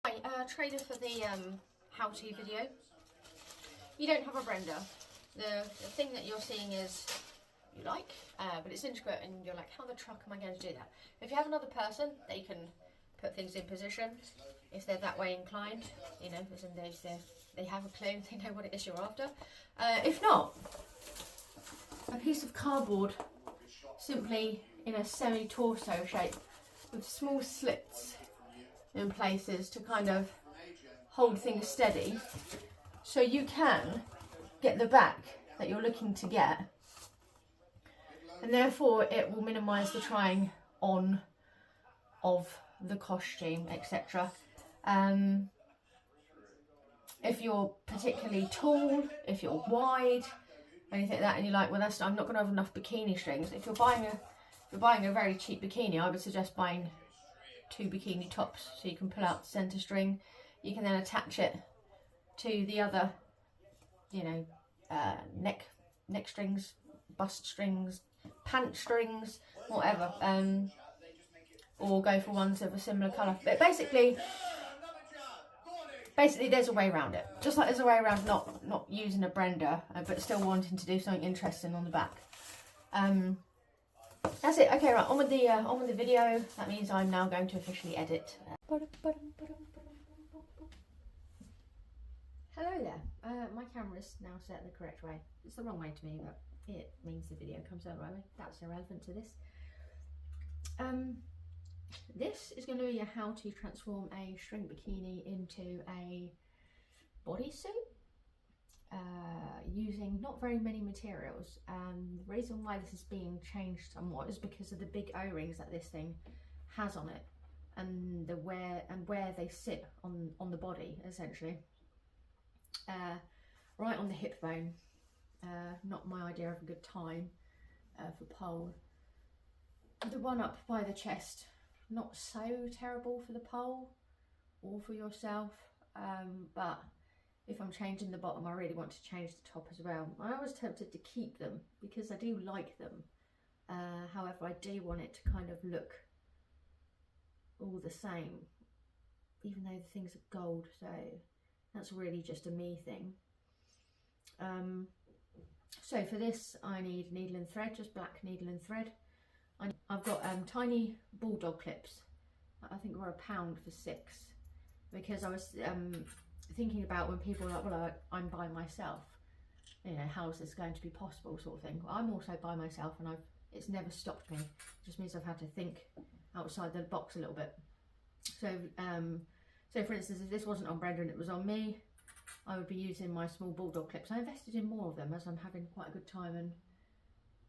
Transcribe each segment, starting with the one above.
Hi, trailer for the how-to video. You don't have a blender. The thing that you're seeing is you like, but it's intricate and you're like, how the truck am I going to do that? If you have another person, they can put things in position. If they're that way inclined, you know, as in they have a clue, they know what it is you're after. If not, a piece of cardboard, simply in a semi-torso shape with small slits in places to kind of hold things steady, so you can get the back that you're looking to get, and therefore it will minimise the trying on of the costume, etc. If you're particularly tall, if you're wide, anything like that, and you're like, well, I'm not going to have enough bikini strings. If you're buying a very cheap bikini, I would suggest buying 2 bikini tops, so you can pull out the centre string. You can then attach it to the other, you know, neck strings, bust strings, pant strings, whatever, or go for ones of a similar colour. But basically there's a way around it. Just like there's a way around not using a blender, but still wanting to do something interesting on the back. That's it. Okay, right, on with the video. That means I'm now going to officially edit. Hello there. My camera's now set the correct way. It's the wrong way to me, but it means the video comes out the right way. That's irrelevant to this. This is going to be a how to transform a string bikini into a bodysuit. Using not very many materials. The reason why this is being changed somewhat is because of the big O-rings that this thing has on it, and where they sit on the body, essentially. Right on the hip bone. Not my idea of a good time for pole. The one up by the chest, not so terrible for the pole or for yourself, but if I'm changing the bottom, I really want to change the top as well. I was tempted to keep them because I do like them. However, I do want it to kind of look all the same, even though the things are gold, so that's really just a me thing. So for this, I need needle and thread, just black needle and thread. I've got tiny bulldog clips. I think were £1 for 6, because I was thinking about when people are like, well, I'm by myself, you know, how is this going to be possible, sort of thing. Well, I'm also by myself, and it's never stopped me. It just means I've had to think outside the box a little bit. So so for instance, if this wasn't on Brenda and it was on me, I would be using my small bulldog clips. I invested in more of them as I'm having quite a good time, and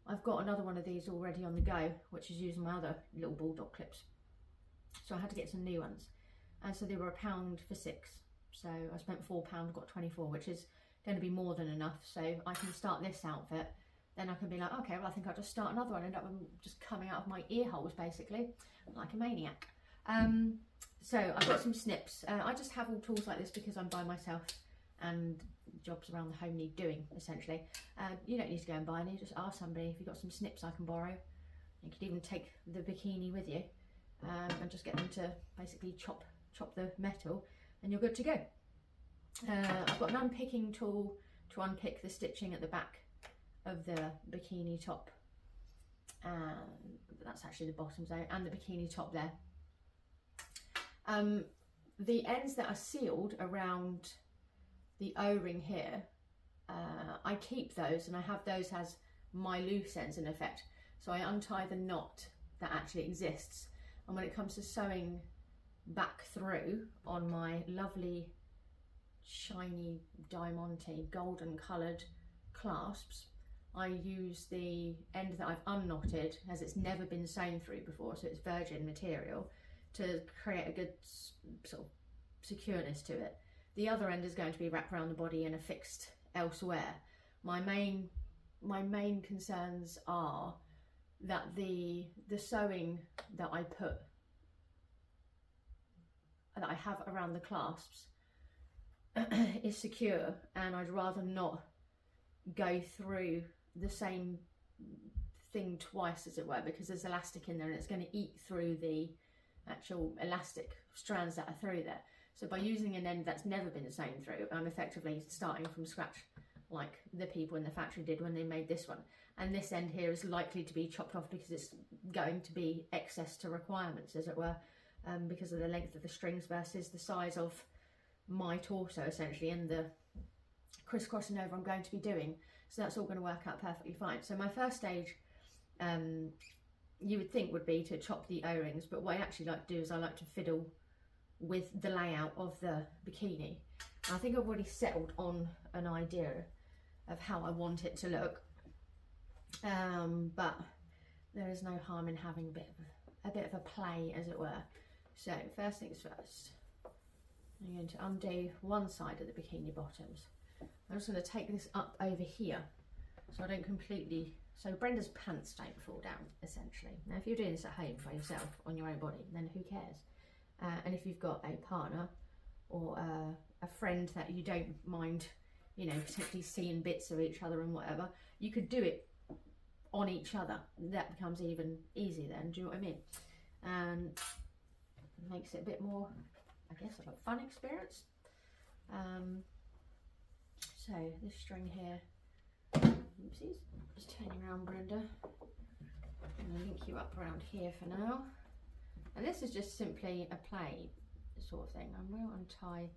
I've got another one of these already on the go, which is using my other little bulldog clips. So I had to get some new ones, and so they were £1 for 6. So I spent £4, got 24, which is going to be more than enough. So I can start this outfit, then I can be like, okay, well, I think I'll just start another one. End up just coming out of my ear holes, basically, like a maniac. So I've got some snips. I just have all tools like this because I'm by myself and jobs around the home need doing, essentially. You don't need to go and buy any, just ask somebody if you've got some snips I can borrow. You could even take the bikini with you, and just get them to basically chop the metal, and you're good to go. I've got an unpicking tool to unpick the stitching at the back of the bikini top. That's actually the bottom zone, and the bikini top there. The ends that are sealed around the O-ring here, I keep those, and I have those as my loose ends in effect. So I untie the knot that actually exists, and when it comes to sewing back through on my lovely shiny diamante golden coloured clasps, I use the end that I've unknotted, as it's never been sewn through before, so it's virgin material, to create a good sort of secureness to it. The other end is going to be wrapped around the body and affixed elsewhere. My main concerns are that the sewing that I have around the clasps is secure, and I'd rather not go through the same thing twice, as it were, because there's elastic in there and it's going to eat through the actual elastic strands that are through there. So by using an end that's never been sewn through, I'm effectively starting from scratch, like the people in the factory did when they made this one. And this end here is likely to be chopped off because it's going to be excess to requirements, as it were, because of the length of the strings versus the size of my torso, essentially, and the crisscrossing over I'm going to be doing. So that's all going to work out perfectly fine. So my first stage, you would think, would be to chop the O-rings, but what I actually like to do is I like to fiddle with the layout of the bikini. I think I've already settled on an idea of how I want it to look, but there is no harm in having a bit of a play, as it were. So first things first, I'm going to undo one side of the bikini bottoms. I'm just going to take this up over here so I don't completely, so Brenda's pants don't fall down, essentially. Now if you're doing this at home for yourself on your own body, then who cares? And if you've got a partner or a friend that you don't mind, you know, potentially seeing bits of each other and whatever, you could do it on each other. That becomes even easier then, do you know what I mean? And it makes it a bit more, I guess, of a fun experience. So this string here, oopsies, just turn you around, Brenda. I'm going to link you up around here for now. And this is just simply a play sort of thing. I will untie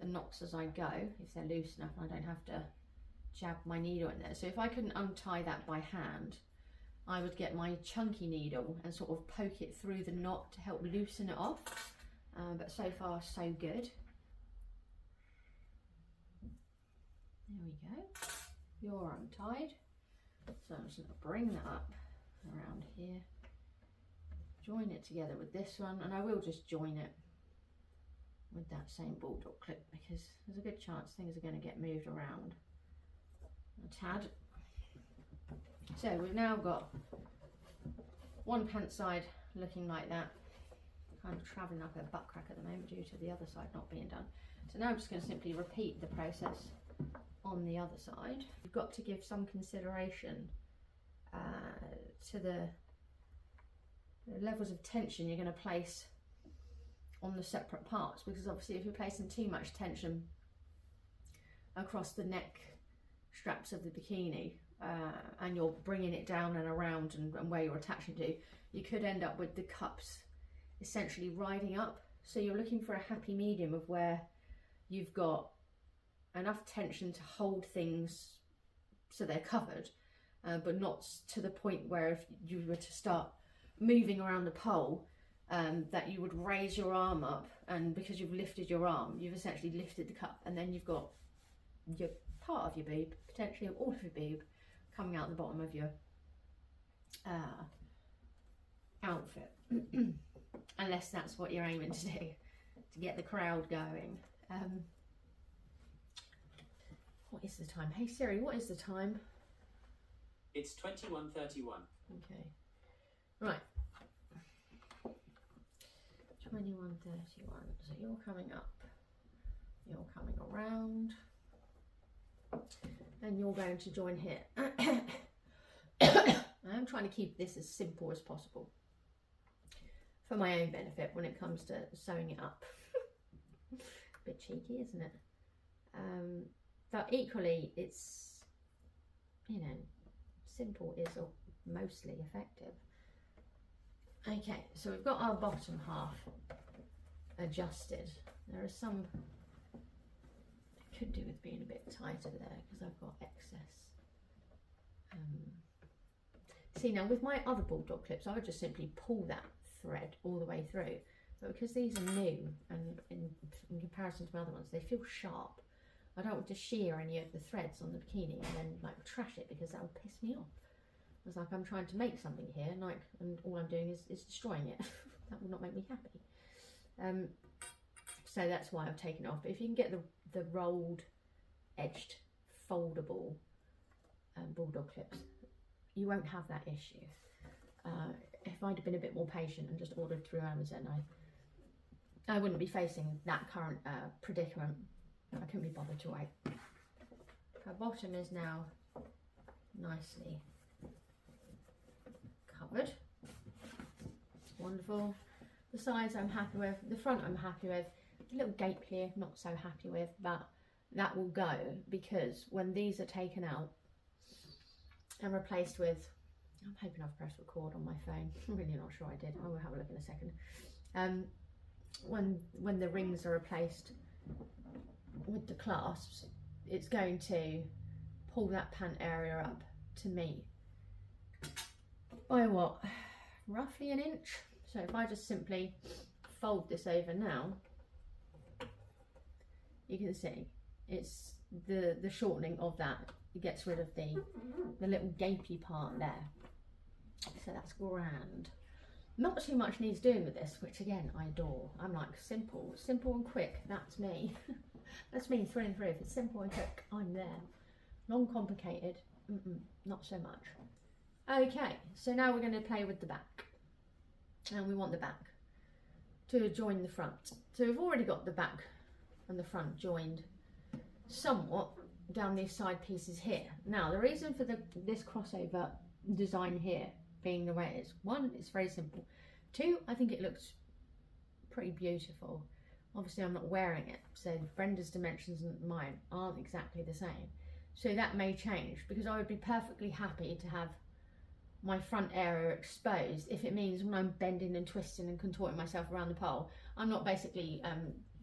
the knots as I go if they're loose enough and I don't have to jab my needle in there. So if I couldn't untie that by hand, I would get my chunky needle and sort of poke it through the knot to help loosen it off. But so far so good. There we go. You're untied. So I'm just going to bring that up around here. Join it together with this one, and I will just join it with that same bulldog clip because there's a good chance things are going to get moved around a tad. So we've now got one pant side looking like that, kind of travelling up a butt crack at the moment due to the other side not being done. So now I'm just going to simply repeat the process on the other side. You've got to give some consideration to the levels of tension you're going to place on the separate parts, because obviously if you're placing too much tension across the neck straps of the bikini and you're bringing it down and around and where you're attaching to, you could end up with the cups essentially riding up. So you're looking for a happy medium of where you've got enough tension to hold things so they're covered, but not to the point where if you were to start moving around the pole, that you would raise your arm up, and because you've lifted your arm, you've essentially lifted the cup, and then you've got your part of your boob, potentially all of your boob, coming out the bottom of your outfit. Unless that's what you're aiming to do, to get the crowd going. What is the time? Hey Siri, what is the time? It's 21:31. Okay. Right. 21:31. So you're coming up, you're coming around, and you're going to join here. I'm trying to keep this as simple as possible for my own benefit when it comes to sewing it up. A bit cheeky, isn't it? But equally, it's, you know, simple is mostly effective. Okay, so we've got our bottom half adjusted. There is some, it could do with being a bit tighter there because I've got excess. See, now with my other bulldog clips, I would just simply pull that thread all the way through. But because these are new and in comparison to my other ones, they feel sharp. I don't want to shear any of the threads on the bikini and then like trash it because that would piss me off. It's like I'm trying to make something here, and all I'm doing is destroying it. That would not make me happy. So that's why I've taken it off. But if you can get the rolled, edged, foldable bulldog clips, you won't have that issue. If I'd have been a bit more patient and just ordered through Amazon, I wouldn't be facing that current predicament. I couldn't be bothered to wait. Her bottom is now nicely covered. Wonderful. The sides I'm happy with, the front I'm happy with, The little gape here, not so happy with, but that will go because when these are taken out and replaced with, I'm hoping I've pressed record on my phone. I'm really not sure I did. I will have a look in a second. When the rings are replaced with the clasps, it's going to pull that pant area up to meet by what, roughly an inch. So if I just simply fold this over now, you can see it's the shortening of that. It gets rid of the little gapey part there. So that's grand. Not too much needs doing with this, which again I adore. I'm like simple and quick. That's me. That's me through and through. If it's simple and quick, I'm there. Long complicated, not so much. Okay, so now we're going to play with the back, and we want the back to join the front. So we've already got the back and the front joined somewhat down these side pieces here. Now the reason for this crossover design here being the way it is, one, it's very simple. Two, I think it looks pretty beautiful. Obviously I'm not wearing it, so Brenda's dimensions and mine aren't exactly the same. So that may change, because I would be perfectly happy to have my front area exposed if it means when I'm bending and twisting and contorting myself around the pole, I'm not basically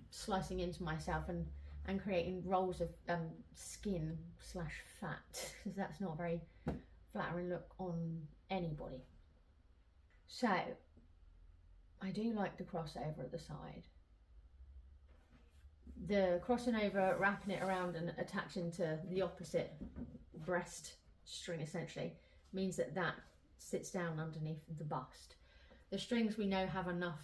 slicing into myself and creating rolls of skin / fat, because that's not a very flattering look on anybody. So I do like the crossover at the side. The crossing over, wrapping it around and attaching to the opposite breast string essentially means that that sits down underneath the bust. The strings we know have enough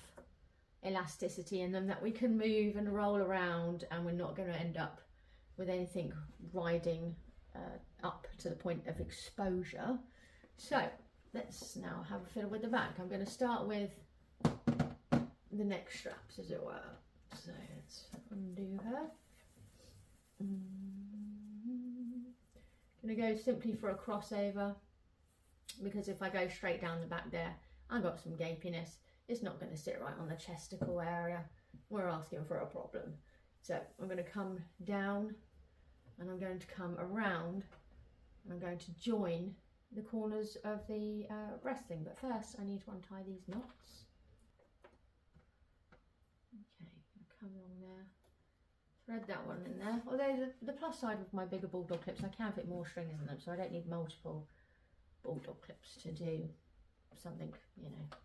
elasticity in them that we can move and roll around, and we're not going to end up with anything riding up to the point of exposure. So let's now have a fiddle with the back. I'm going to start with the neck straps, as it were. So let's undo her. Going to go simply for a crossover, because if I go straight down the back there, I've got some gapiness. It's not going to sit right on the chesticle area. We're asking for a problem. So I'm going to come down and I'm going to come around and I'm going to join the corners of the breast thing. But first I need to untie these knots. Okay, come along there. Thread that one in there. Although the plus side with my bigger bulldog clips, I can fit more strings in them, so I don't need multiple bulldog clips to do something, you know.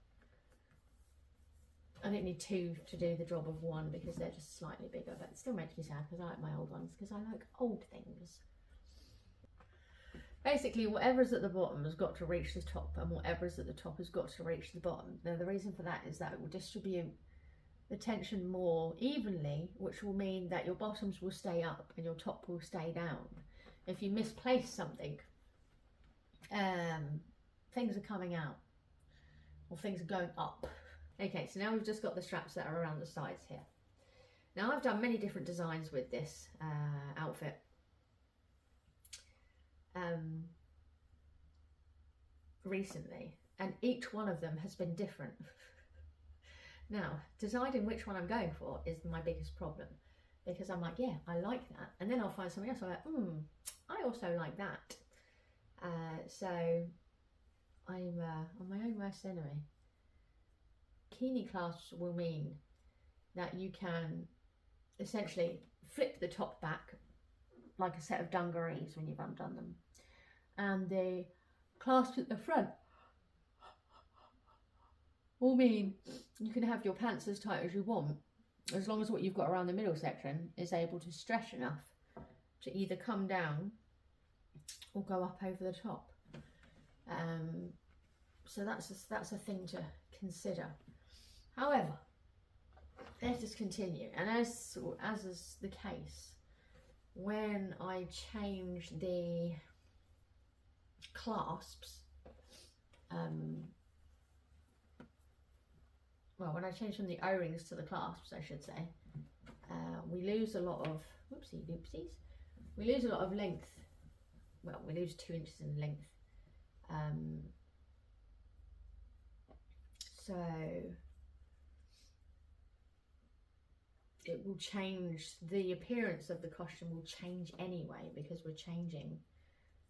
I don't need two to do the job of one because they're just slightly bigger, but it still makes me sad because I like my old ones, because I like old things. Basically, whatever's at the bottom has got to reach the top, and whatever's at the top has got to reach the bottom. Now, the reason for that is that it will distribute the tension more evenly, which will mean that your bottoms will stay up and your top will stay down. If you misplace something, things are coming out, or things are going up. Okay, so now we've just got the straps that are around the sides here. Now I've done many different designs with this outfit. Recently, and each one of them has been different. Now, deciding which one I'm going for is my biggest problem, because I'm like, yeah, I like that, and then I'll find something else. I'm like, I also like that. So I'm on my own worst enemy. Bikini clasps will mean that you can essentially flip the top back like a set of dungarees when you've undone them, and the clasps at the front will mean you can have your pants as tight as you want, as long as what you've got around the middle section is able to stretch enough to either come down or go up over the top. So that's a thing to consider. However, let us continue, and as is the case, when I change the clasps, well, when I change from the O-rings to the clasps, I should say, we lose a lot of, whoopsie doopsies, we lose a lot of length. Well, we lose 2 inches in length. So it will change, the appearance of the costume will change anyway, because we're changing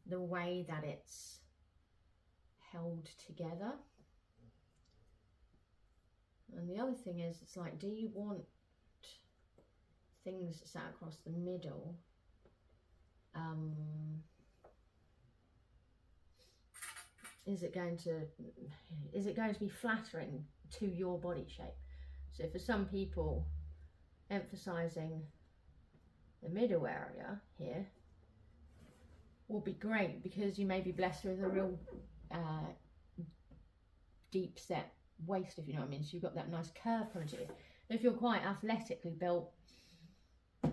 the way that it's held together. And the other thing is, it's like, do you want things sat across the middle? Is it going to be flattering to your body shape? So for some people, emphasizing the middle area here will be great, because you may be blessed with a real deep set waist, if you know what I mean. So you've got that nice curve coming to you. If you're quite athletically built,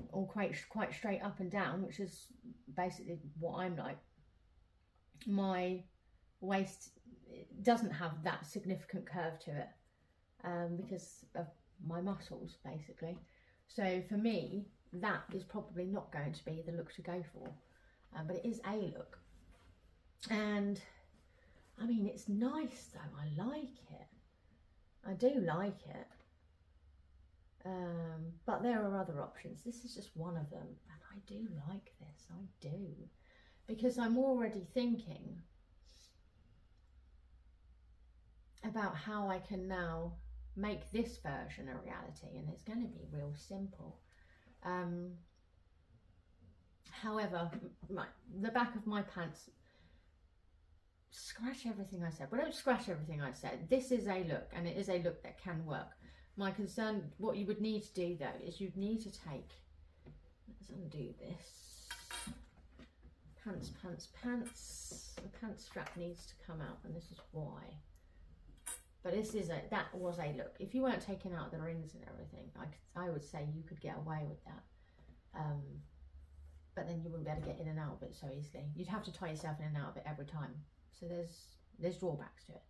or quite straight up and down, which is basically what I'm like, my waist doesn't have that significant curve to it, because of my muscles, basically. So for me, that is probably not going to be the look to go for, but it is a look. And I mean, it's nice though. I like it. I do like it. But there are other options. This is just one of them, and I do like this. I do, because I'm already thinking about how I can now make this version a reality, and it's going to be real simple. However, the back of my pants, scratch everything I said. Well, don't scratch everything I said. This is a look, and it is a look that can work. My concern, what you would need to do though, is you'd need to take, let's undo this, pants, the pants strap needs to come out, and this is why. But this is that was a look. If you weren't taking out the rings and everything, I would say you could get away with that. But then you wouldn't be able to get in and out of it so easily. You'd have to tie yourself in and out of it every time. So there's drawbacks to it.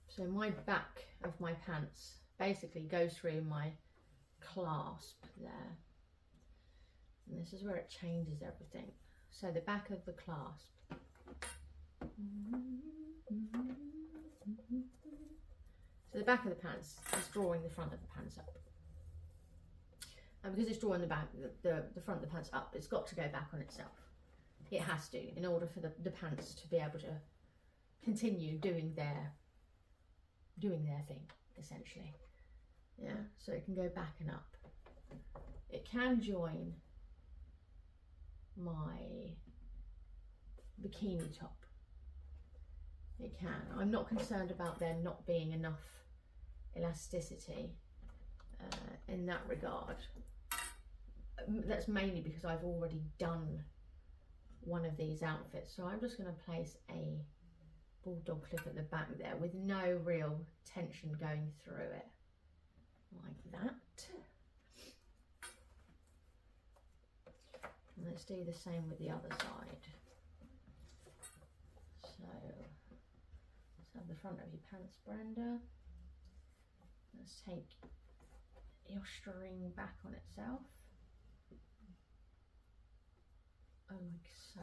So my back of my pants basically goes through my clasp there. And this is where it changes everything. So the back of the clasp. So the back of the pants is drawing the front of the pants up. And because it's drawing the back, the front of the pants up, it's got to go back on itself. It has to, in order for the pants to be able to continue doing their thing, essentially. Yeah, so it can go back and up. It can join my bikini top. It can. I'm not concerned about there not being enough elasticity in that regard. That's mainly because I've already done one of these outfits. So I'm just going to place a bulldog clip at the back there with no real tension going through it, like that. And let's do the same with the other side. So let's have the front of your pants, Brenda. Let's take your string back on itself, like so.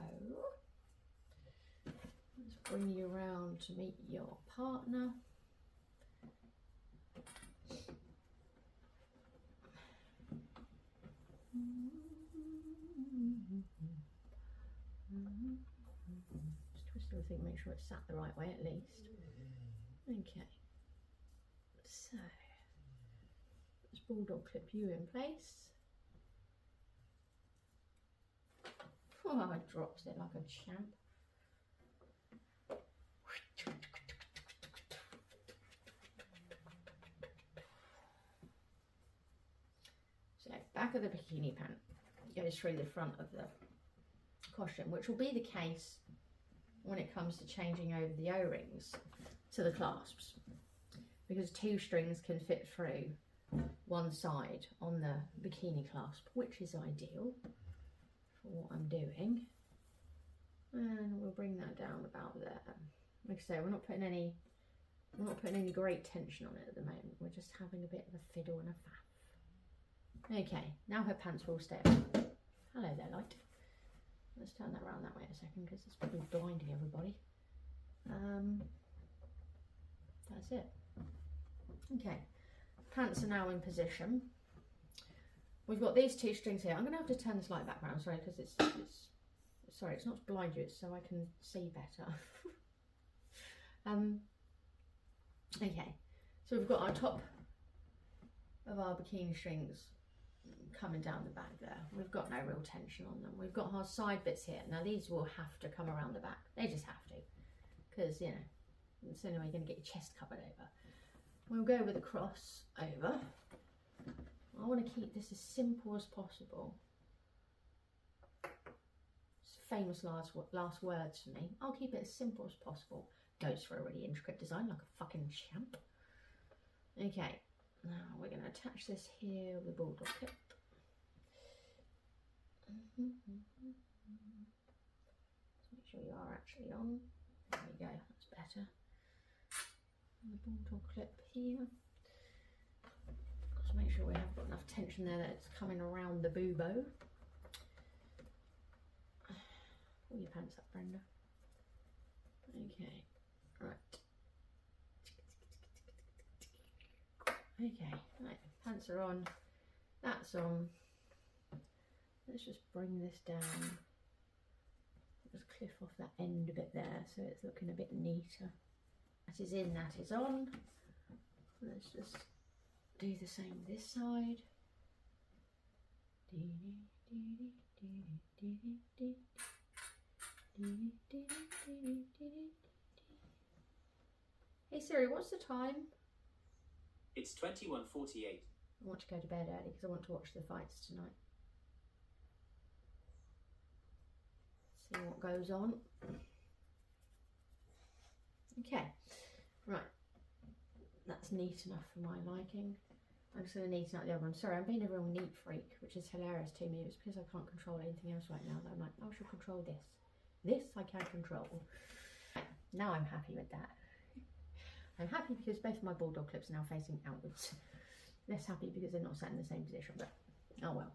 Let's bring you around to meet your partner. Just twist everything, make sure it's sat the right way at least. Okay, so let's bulldog clip you in place. Oh, I dropped it like a champ. So back of the bikini pant goes through the front of the costume, which will be the case when it comes to changing over the O-rings to the clasps, because two strings can fit through one side on the bikini clasp, which is ideal for what I'm doing. And we'll bring that down about there. Like I say, we're not putting any great tension on it at the moment. We're just having a bit of a fiddle and a faff. Okay, now her pants will stay up. Hello there, light. Let's turn that around that way a second, because it's probably blinding everybody. That's it. Okay, pants are now in position. We've got these two strings here. I'm going to have to turn this light back around, sorry, because it's sorry, it's not to blind you, it's so I can see better. Okay, so we've got our top of our bikini strings coming down the back there. We've got no real tension on them. We've got our side bits here. Now these will have to come around the back. They just have to, because, you know, it's the only way you're going to get your chest covered over. We'll go with a cross over. I want to keep this as simple as possible. It's famous last words for me. I'll keep it as simple as possible. Goes for a really intricate design like a fucking champ. Okay, now we're going to attach this here with a bulldog clip. Let's make sure you are actually on. There we go, that's better. And the bulldog clip here. Let's make sure we have got enough tension there that it's coming around the bubo. Pull your pants up, Brenda. Okay, right. Okay, right, pants are on, that's on. Let's just bring this down. Just clip off that end a bit there so it's looking a bit neater. That is in, that is on. Let's just do the same this side. Hey Siri, what's the time? It's 21:48. I want to go to bed early because I want to watch the fights tonight. See what goes on. Okay, right. That's neat enough for my liking. I'm just going to neaten up the other one. Sorry, I'm being a real neat freak, which is hilarious to me. It's because I can't control anything else right now that I'm like, oh, I should control this. This I can control. Now I'm happy with that. I'm happy because both of my bulldog clips are now facing outwards. Less happy because they're not sat in the same position, but oh well.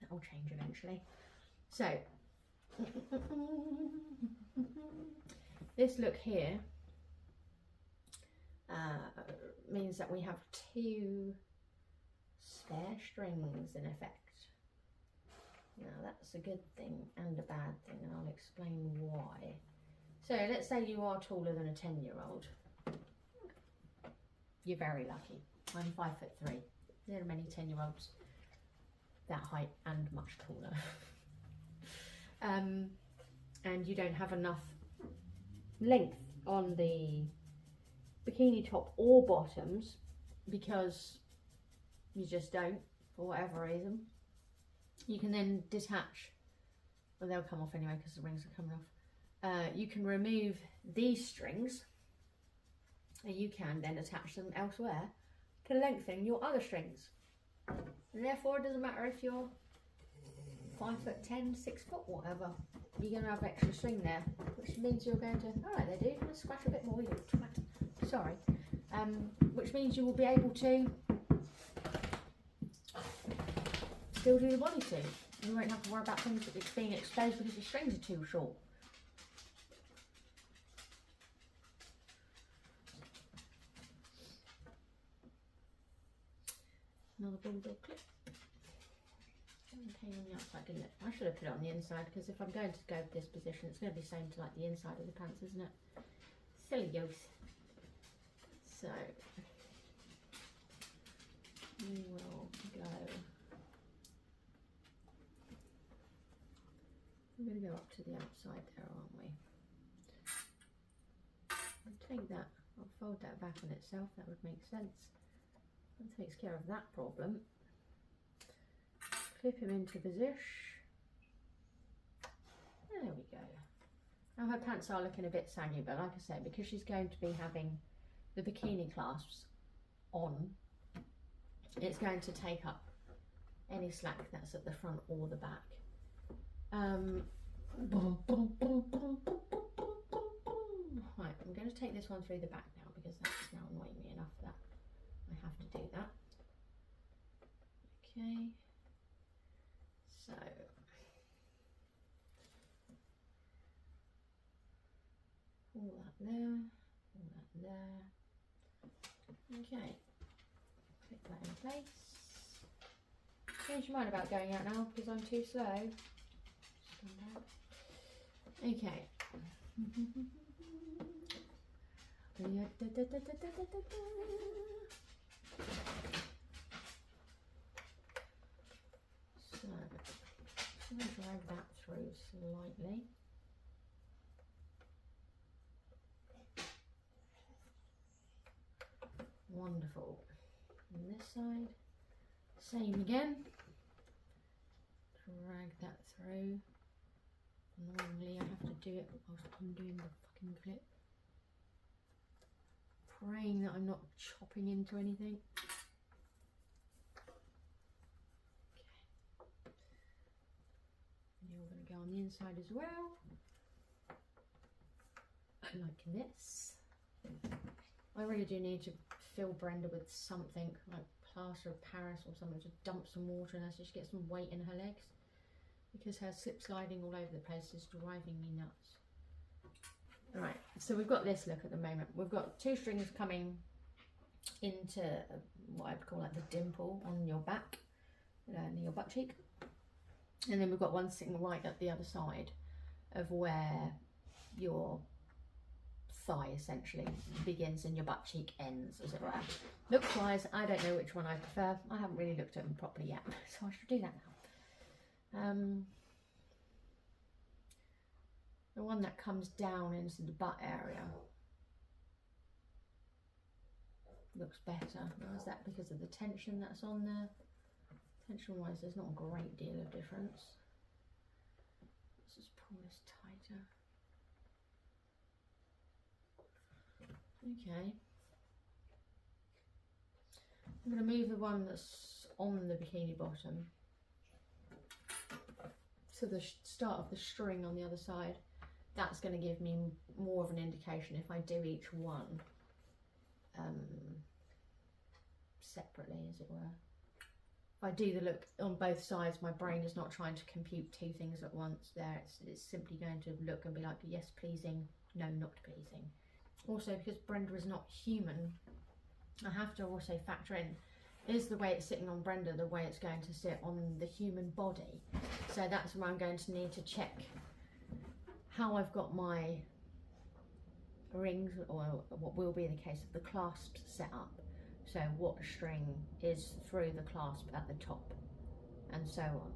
That'll change eventually. So, this look here means that we have two spare strings in effect. Now that's a good thing and a bad thing, and I'll explain why. So let's say you are taller than a 10-year-old. You're very lucky. I'm 5'3". There are many 10-year-olds that height and much taller. And you don't have enough length on the bikini top or bottoms because you just don't, for whatever reason. You can then detach, well, they'll come off anyway because the rings are coming off. You can remove these strings and you can then attach them elsewhere to lengthen your other strings. And therefore it doesn't matter if you're 5'10", 6 foot, whatever. You're going to have extra string there, which means you're going to, alright there dude, let's scratch a bit more, you twat. Sorry. Which means you will be able to still do the bodysuit. You won't have to worry about things being exposed because your strings are too short. Another bulldog clip. Came on the outside, didn't it? I should have put it on the inside because if I'm going to go with this position, it's going to be same to like the inside of the pants, isn't it? Silly goose. So we will go. We're going to go up to the outside there, aren't we? I'll take that. I'll fold that back on itself. That would make sense. That takes care of that problem. Clip him into position. There we go. Now her pants are looking a bit saggy, but like I said, because she's going to be having the bikini clasps on, it's going to take up any slack that's at the front or the back. Right, I'm going to take this one through the back now because that's now annoying me enough that I have to do that. Okay. So, pull that there, pull that there. Okay, click that in place. Change your mind about going out now because I'm too slow. Okay. So, I'm going to drag that through slightly. Wonderful. And this side, same again. Drag that through. Normally I have to do it whilst I'm doing the fucking clip. Praying that I'm not chopping into anything. Okay. And you're going to go on the inside as well. Like this. I really do need to fill Brenda with something like plaster of Paris or something, to dump some water in her so she gets some weight in her legs, because her slip sliding all over the place is driving me nuts. Alright, so we've got this look at the moment. We've got 2 strings coming into what I'd call like the dimple on your back, near your butt cheek, and then we've got one sitting right at the other side of where your thigh essentially begins and your butt cheek ends, as it were. Looks wise, I don't know which one I prefer. I haven't really looked at them properly yet, so I should do that now. The one that comes down into the butt area looks better. Now, is that because of the tension that's on there? Tension wise, there's not a great deal of difference. Let's just pull this tighter. Okay. I'm going to move the one that's on the bikini bottom to the start of the string on the other side. That's going to give me more of an indication if I do each one separately, as it were. If I do the look on both sides, my brain is not trying to compute 2 things at once there. It's simply going to look and be like, yes, pleasing, no, not pleasing. Also, because Brenda is not human, I have to also factor in, is the way it's sitting on Brenda the way it's going to sit on the human body? So that's where I'm going to need to check how I've got my rings, or what will be the case of the clasps, set up. So what string is through the clasp at the top, and so on.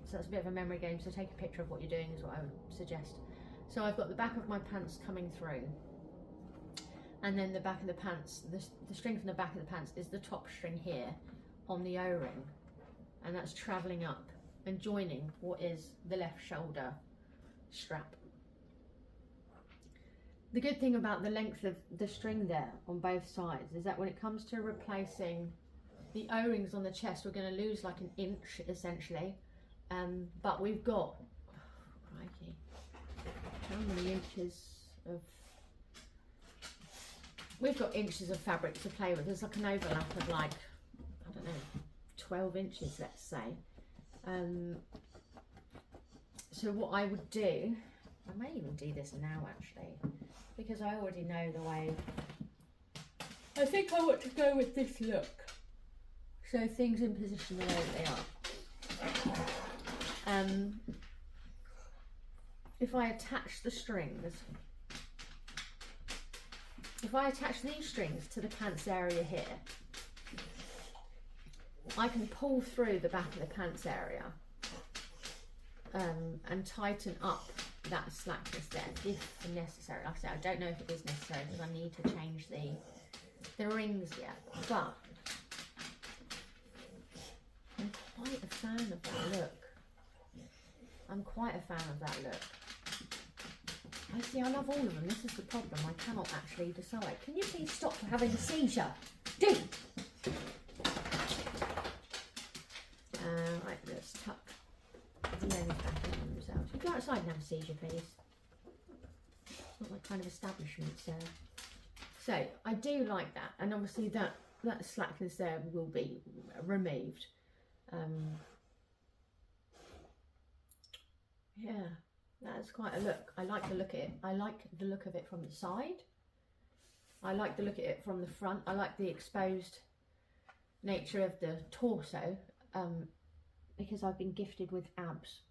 So that's a bit of a memory game, so take a picture of what you're doing is what I would suggest. So I've got the back of my pants coming through, and then the back of the pants, the string from the back of the pants is the top string here on the O-ring, and that's travelling up and joining what is the left shoulder strap. The good thing about the length of the string there on both sides is that when it comes to replacing the O-rings on the chest, we're going to lose like an inch essentially, but we've got, crikey, how many inches of, we've got inches of fabric to play with. There's like an overlap of like, I don't know, 12 inches, let's say. So what I would do, I may even do this now actually, because I already know the way. I think I want to go with this look. So things in position the way that they are. If I attach the strings, if I attach these strings to the pants area here, I can pull through the back of the pants area and tighten up that slackness there if necessary. Like I said, I don't know if it is necessary because I need to change the rings yet, but I'm quite a fan of that look. I'm quite a fan of that look. I see, I love all of them. This is the problem. I cannot actually decide. Can you please stop having a seizure? Do! Right, let's tuck the ends back in themselves. You go outside and have a seizure, please. It's not that kind of establishment, so. So, I do like that. And obviously that slackness there will be removed. Yeah, that's quite a look. I like the look of it. I like the look of it from the side. I like the look at it from the front. I like the exposed nature of the torso, because I've been gifted with abs.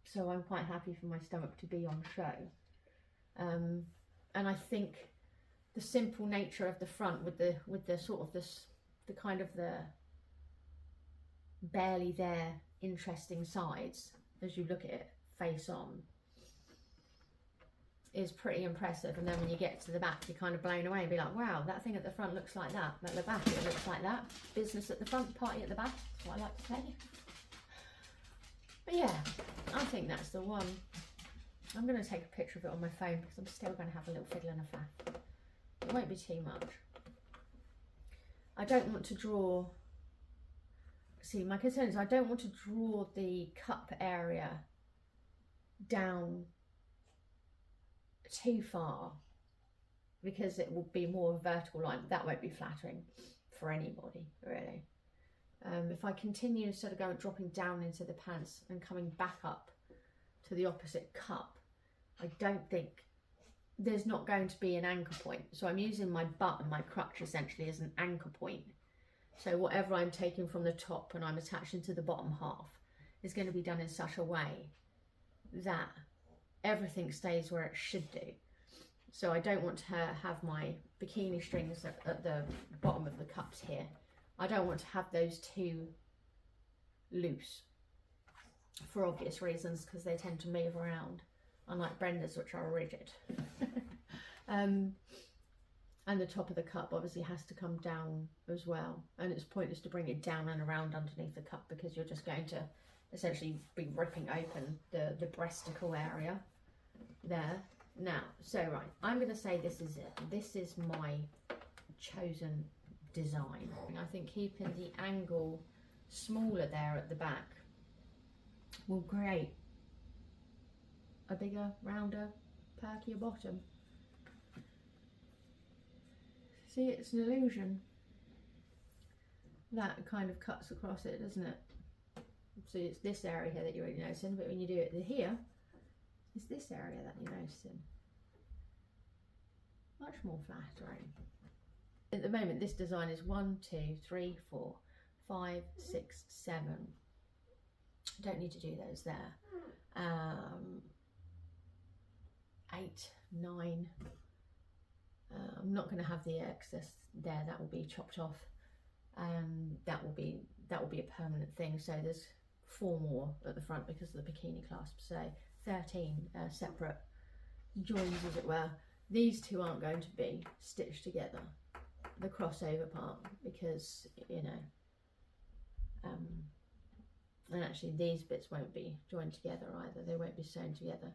So I'm quite happy for my stomach to be on show. And I think the simple nature of the front with the sort of the kind of the barely there interesting sides as you look at it face on is pretty impressive. And then when you get to the back, you're kind of blown away and be like, wow, that thing at the front looks like that. At the back it looks like that. Business at the front, party at the back. That's what I like to say. But yeah, I think that's the one. I'm going to take a picture of it on my phone because I'm still going to have a little fiddle and a faff. It won't be too much. I don't want to draw... See, my concern is I don't want to draw the cup area down too far because it will be more a vertical line. That won't be flattering for anybody, really. If I continue sort of dropping down into the pants and coming back up to the opposite cup, I don't think there's not going to be an anchor point. So I'm using my butt and my crutch essentially as an anchor point. So whatever I'm taking from the top and I'm attaching to the bottom half is going to be done in such a way that everything stays where it should do. So I don't want to have my bikini strings at the bottom of the cups here. I don't want to have those too loose for obvious reasons because they tend to move around, unlike Brenda's, which are rigid. And the top of the cup obviously has to come down as well, and it's pointless to bring it down and around underneath the cup because you're just going to essentially be ripping open the breasticle area there. Now, so right, I'm going to say this is it. This is my chosen design. I think keeping the angle smaller there at the back will create a bigger, rounder, perkier bottom. See, it's an illusion. That kind of cuts across it, doesn't it? So it's this area here that you're really noticing, but when you do it here, it's this area that you're noticing. Much more flattering. At the moment, this design is 1, 2, 3, 4, 5, 6, 7. Don't need to do those there. 8, 9. I'm not going to have the excess there. That will be chopped off. That will be a permanent thing. So there's 4 more at the front because of the bikini clasps. So 13 separate joins, as it were. These two aren't going to be stitched together, the crossover part, because, you know, and actually these bits won't be joined together either. They won't be sewn together.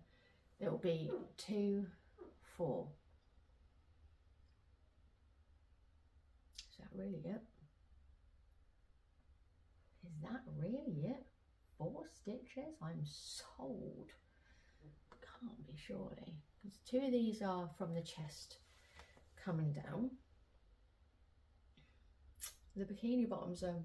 It will be 2, 4. Is that really it? Is that really it? 4 stitches? I'm sold. Can't be, surely. Because 2 of these are from the chest coming down. The bikini bottoms are,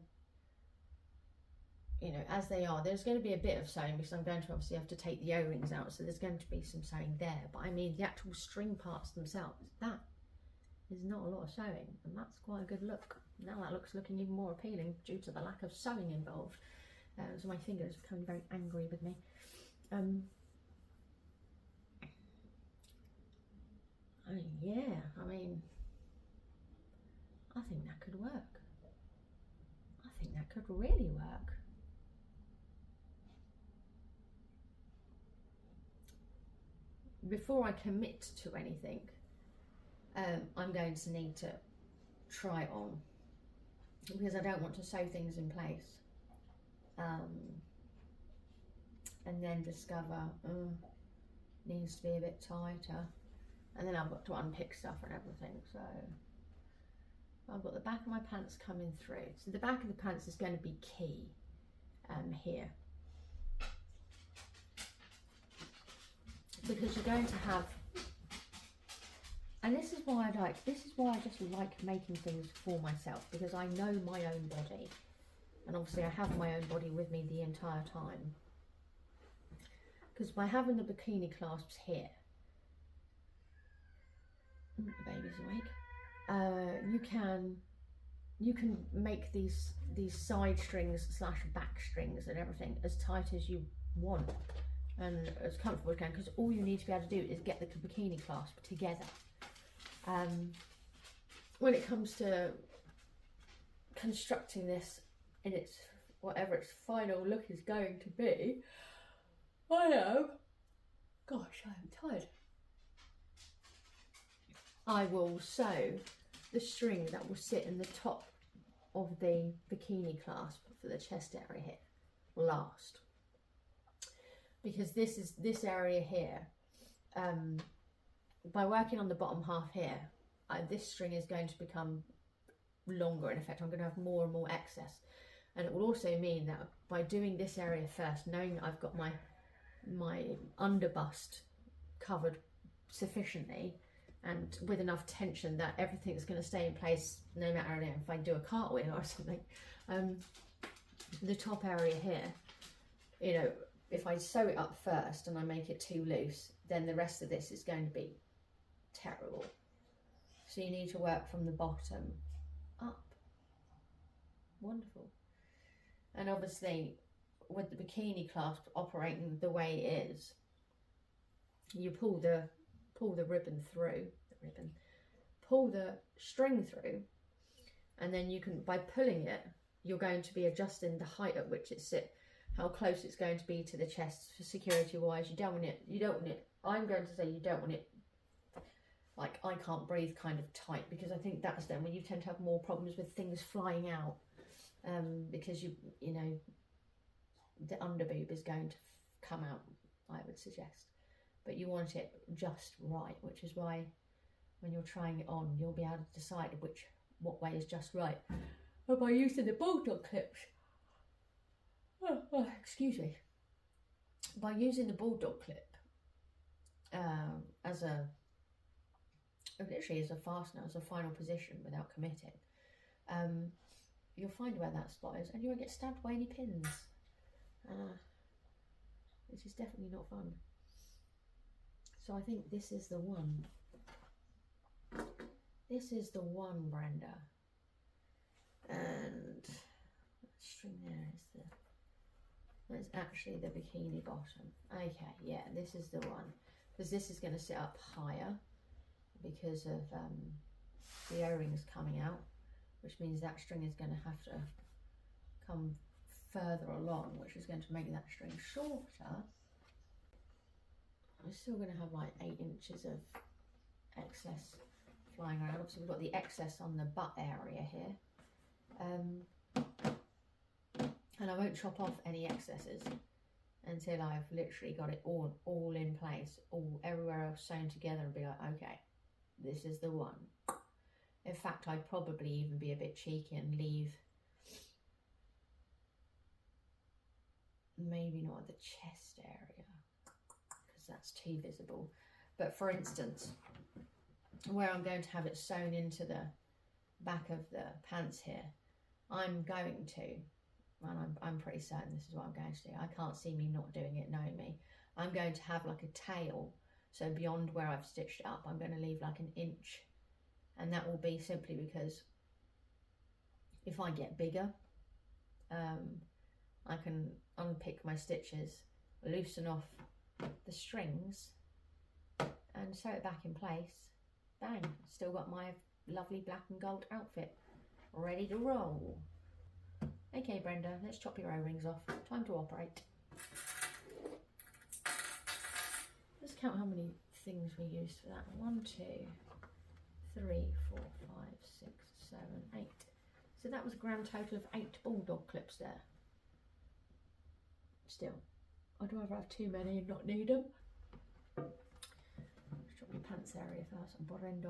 you know, as they are. There's going to be a bit of sewing because I'm going to obviously have to take the O-rings out, so there's going to be some sewing there. But I mean the actual string parts themselves, that is not a lot of sewing, and that's quite a good look. Now that looking even more appealing due to the lack of sewing involved. So my fingers are becoming very angry with me. Yeah, I mean, I think that could work. I think that could really work. Before I commit to anything, I'm going to need to try it on because I don't want to sew things in place and then discover needs to be a bit tighter, and then I've got to unpick stuff and everything. So I've got the back of my pants coming through. So the back of the pants is going to be key here, because you're going to have, and this is why I just like making things for myself, because I know my own body, and obviously I have my own body with me the entire time. Because by having the bikini clasps here, The baby's awake. You can make these side strings / back strings and everything as tight as you want and as comfortable as you can, because all you need to be able to do is get the bikini clasp together. When it comes to constructing this in its whatever its final look is going to be, I am tired. I will sew the string that will sit in the top of the bikini clasp for the chest area here last, because this area here, by working on the bottom half here, this string is going to become longer. In effect, I'm going to have more and more excess, and it will also mean that by doing this area first, knowing that I've got my underbust covered sufficiently and with enough tension that everything's going to stay in place no matter if I do a cartwheel or something, the top area here, you know, if I sew it up first and I make it too loose, then the rest of this is going to be terrible. So you need to work from the bottom up. Wonderful. And obviously with the bikini clasp operating the way it is, you pull the ribbon through, pull the string through, and then you can, by pulling it, you're going to be adjusting the height at which it sits, how close it's going to be to the chest for security wise. You don't want it, I'm going to say you don't want it like I can't breathe kind of tight, because I think that's then when you tend to have more problems with things flying out, because you know, the underboob is going to come out, I would suggest. But you want it just right, which is why when you're trying it on, you'll be able to decide what way is just right. And by using the bulldog clips, excuse me, by using the bulldog clip as literally as a fastener, as a final position without committing, you'll find where that spot is and you won't get stabbed by any pins, which is definitely not fun. So I think this is the one. This is the one, Brenda. And that string there is that's actually the bikini bottom. Okay, yeah, this is the one. Because this is going to sit up higher because of the O-rings coming out, which means that string is going to have to come further along, which is going to make that string shorter. I'm still going to have like 8 inches of excess flying around. Obviously we've got the excess on the butt area here, and I won't chop off any excesses until I've literally got it all in place, everywhere else sewn together, and be like, okay, this is the one. In fact, I'd probably even be a bit cheeky and leave, maybe not the chest area, that's too visible, but for instance, where I'm going to have it sewn into the back of the pants here, I'm going to, and I'm pretty certain this is what I'm going to do, I can't see me not doing it knowing me, I'm going to have like a tail, so beyond where I've stitched it up I'm going to leave like an inch, and that will be simply because if I get bigger, I can unpick my stitches, loosen off the strings and sew it back in place. Bang, still got my lovely black and gold outfit ready to roll. Okay Brenda, let's chop your O-rings off, time to operate. Let's count how many things we used for that. 1, 2, 3, 4, 5, 6, 7, 8. So that was a grand total of 8 bulldog clips there. Still, I'd rather have too many and not need them. Let's drop your pants area first, Brenda.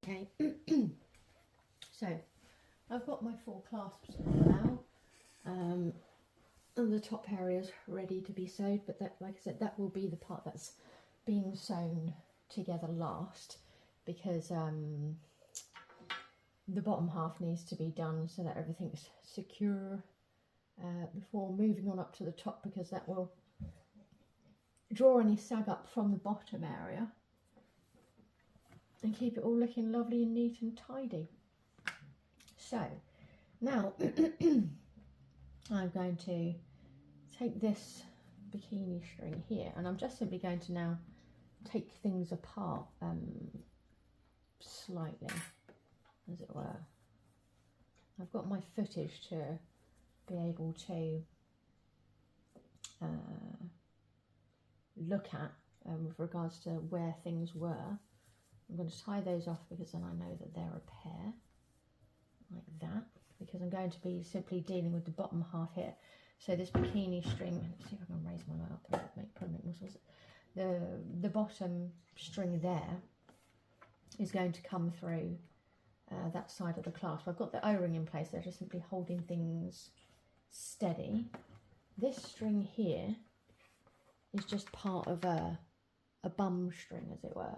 Okay, so I've got my 4 clasps now, and the top area is ready to be sewed, but that, like I said, that will be the part that's being sewn together last, because the bottom half needs to be done so that everything's secure before moving on up to the top, because that will draw any sag up from the bottom area and keep it all looking lovely and neat and tidy. So now I'm going to take this bikini string here, and I'm just simply going to now take things apart slightly, as it were. I've got my footage to be able to look at with regards to where things were. I'm going to tie those off because then I know that they're a pair, like that, because I'm going to be simply dealing with the bottom half here. So this bikini string, let's see if I can raise my light up there, probably make more sense. The bottom string there is going to come through that side of the clasp. I've got the O-ring in place, they're just simply holding things steady. This string here is just part of a bum string, as it were.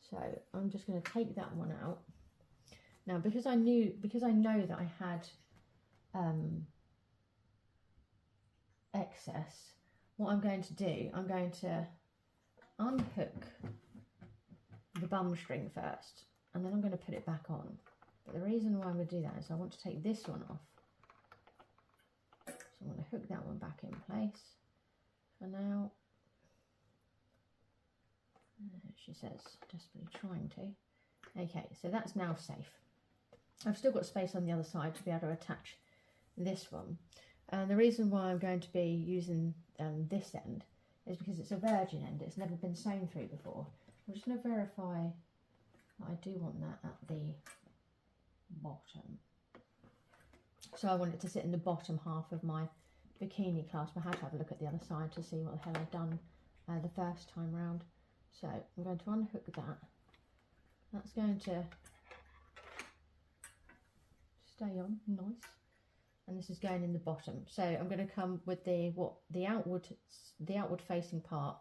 So I'm just going to take that one out. Now, because I know that I had excess, what I'm going to do, I'm going to unhook the bum string first, and then I'm going to put it back on. But the reason why I'm going to do that is I want to take this one off. So I'm going to hook that one back in place for now. She says, desperately trying to. Okay, so that's now safe. I've still got space on the other side to be able to attach this one. And the reason why I'm going to be using this end is because it's a virgin end. It's never been sewn through before. I'm just going to verify that I do want that at the bottom. So I want it to sit in the bottom half of my bikini clasp. I had to have a look at the other side to see what the hell I've done the first time round. So I'm going to unhook that. That's going to stay on, nice. And this is going in the bottom. So I'm going to come with the outward facing part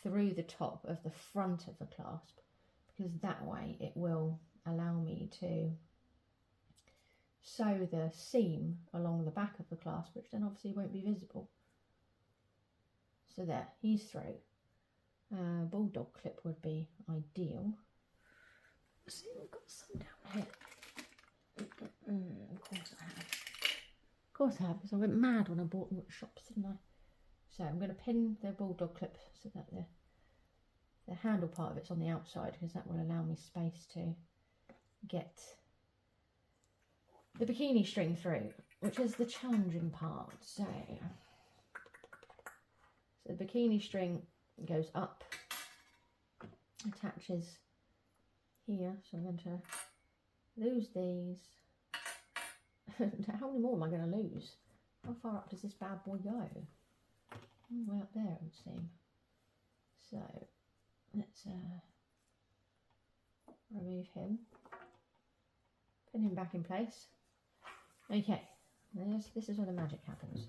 through the top of the front of the clasp, because that way it will allow me to sew the seam along the back of the clasp, which then obviously won't be visible. So there, he's through. Bulldog clip would be ideal. See, we've got some down here. Of course I have. Of course I have, because I went mad when I bought them at shops, didn't I? So I'm going to pin the bulldog clip so that the handle part of it's on the outside, because that will allow me space to get the bikini string through, which is the challenging part. So the bikini string goes up, attaches here, so I'm going to lose these. How many more am I going to lose? How far up does this bad boy go? All the way up there, it would seem. So let's remove him, put him back in place. Okay, this is where the magic happens.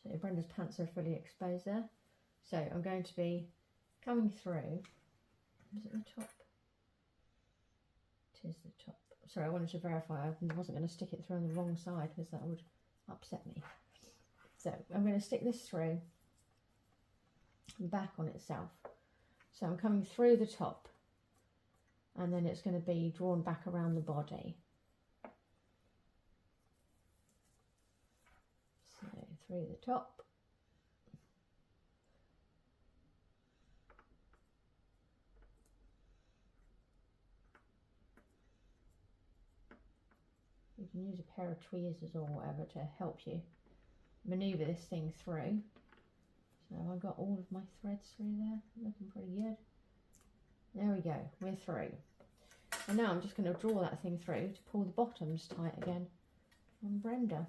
So Brenda's pants are fully exposed there. So I'm going to be coming through. Is it the top? It is the top. Sorry, I wanted to verify I wasn't going to stick it through on the wrong side, because that would upset me. So I'm going to stick this through back on itself. So I'm coming through the top, and then it's going to be drawn back around the body. So through the top. You can use a pair of tweezers or whatever to help you manoeuvre this thing through. So I've got all of my threads through there, looking pretty good. There we go, we're through. And now I'm just going to draw that thing through to pull the bottoms tight again on Brenda.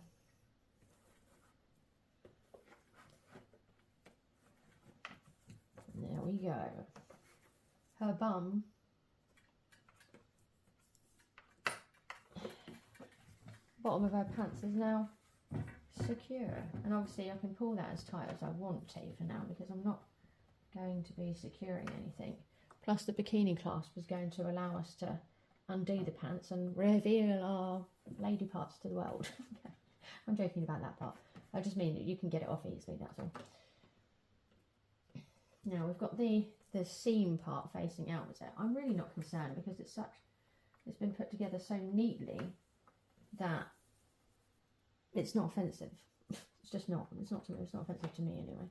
And there we go. Her bum bottom of her pants is now secure, and obviously I can pull that as tight as I want to for now, because I'm not going to be securing anything. Plus the bikini clasp is going to allow us to undo the pants and reveal our lady parts to the world. I'm joking about that part. I just mean that you can get it off easily, that's all. Now we've got the seam part facing outwards there. I'm really not concerned because it's such it's been put together so neatly that it's not offensive. It's just not. It's not offensive to me anyway.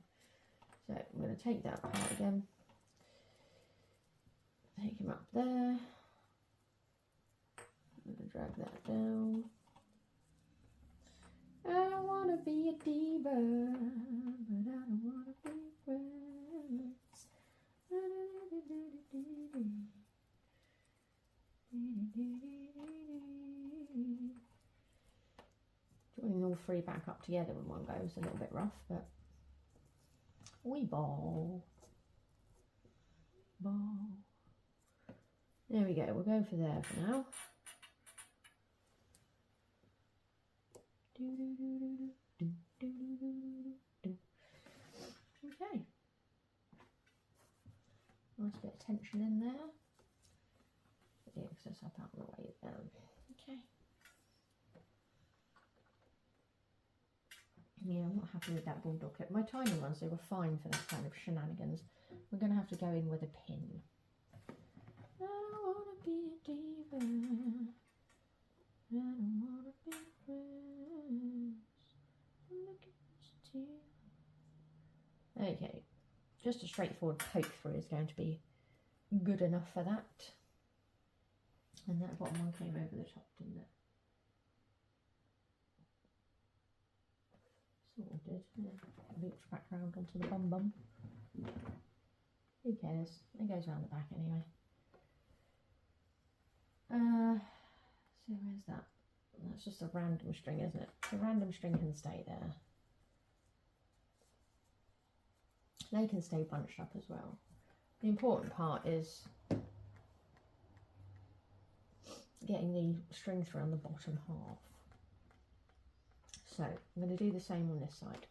So I'm going to take that apart again. Take him up there. I'm going to drag that down. I don't want to be a diva, but I don't want to be friends. Joining all three back up together in one go is a little bit rough, but we ball. There we go, we'll go for there for now. Okay. Nice bit of tension in there. Put the excess up out of the way then. Okay. Yeah, I'm not happy with that bulldog clip. My tiny ones, they were fine for this kind of shenanigans. We're going to have to go in with a pin. I don't want to be a diva. I don't want to be friends. Okay, just a straightforward poke through is going to be good enough for that. And that bottom one came over the top, didn't it? Sort of did, yeah. Looped back round onto the bum. Who cares? It goes around the back anyway. So where's that? That's just a random string, isn't it? The random string can stay there. They can stay bunched up as well. The important part is getting the string through on the bottom half. So I'm going to do the same on this side.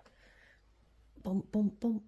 Bump, bump, bump.